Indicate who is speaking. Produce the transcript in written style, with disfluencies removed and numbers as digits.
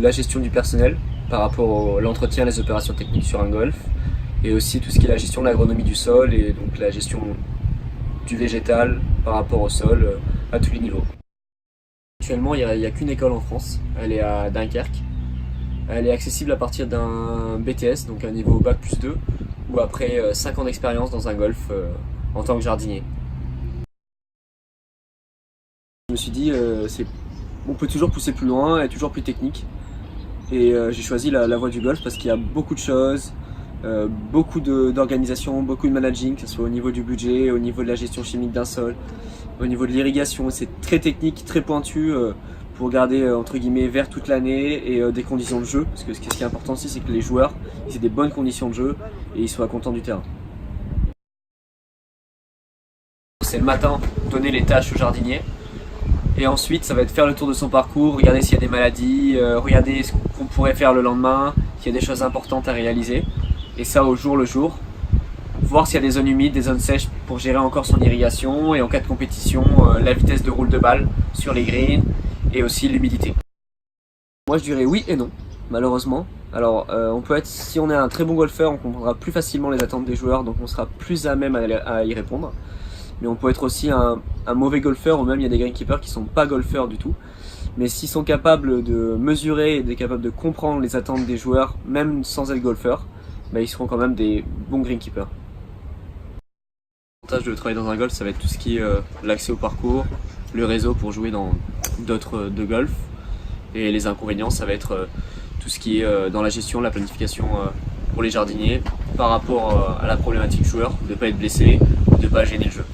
Speaker 1: la gestion du personnel par rapport à l'entretien et les opérations techniques sur un golf, et aussi tout ce qui est la gestion de l'agronomie du sol et donc la gestion du végétal par rapport au sol à tous les niveaux. Actuellement, il n'y a qu'une école en France, elle est à Dunkerque. Elle est accessible à partir d'un BTS, donc un niveau Bac plus 2, ou après 5 ans d'expérience dans un golf en tant que jardinier. Je me suis dit, on peut toujours pousser plus loin et toujours plus technique. Et j'ai choisi la voie du golf parce qu'il y a beaucoup de choses, beaucoup d'organisation, beaucoup de managing, que ce soit au niveau du budget, au niveau de la gestion chimique d'un sol, au niveau de l'irrigation. C'est très technique, très pointu pour garder entre guillemets vert toute l'année et des conditions de jeu. Parce que ce qui est important aussi, c'est que les joueurs aient des bonnes conditions de jeu et ils soient contents du terrain. C'est le matin, donner les tâches au jardinier. Et ensuite, ça va être faire le tour de son parcours, regarder s'il y a des maladies, regarder ce qu'on pourrait faire le lendemain, s'il y a des choses importantes à réaliser. Et ça au jour le jour. Voir s'il y a des zones humides, des zones sèches pour gérer encore son irrigation. Et en cas de compétition, la vitesse de roule de balle sur les greens et aussi l'humidité. Moi je dirais oui et non, malheureusement. Alors si on est un très bon golfeur, on comprendra plus facilement les attentes des joueurs, donc on sera plus à même à y répondre. Mais on peut être aussi un mauvais golfeur, ou même il y a des greenkeepers qui sont pas golfeurs du tout. Mais s'ils sont capables de mesurer et capables de comprendre les attentes des joueurs, même sans être golfeurs, ils seront quand même des bons greenkeepers. L'avantage de travailler dans un golf, ça va être tout ce qui est l'accès au parcours, le réseau pour jouer dans d'autres de golf. Et les inconvénients, ça va être tout ce qui est dans la gestion, la planification pour les jardiniers par rapport à la problématique joueur, de ne pas être blessé, de ne pas gêner le jeu.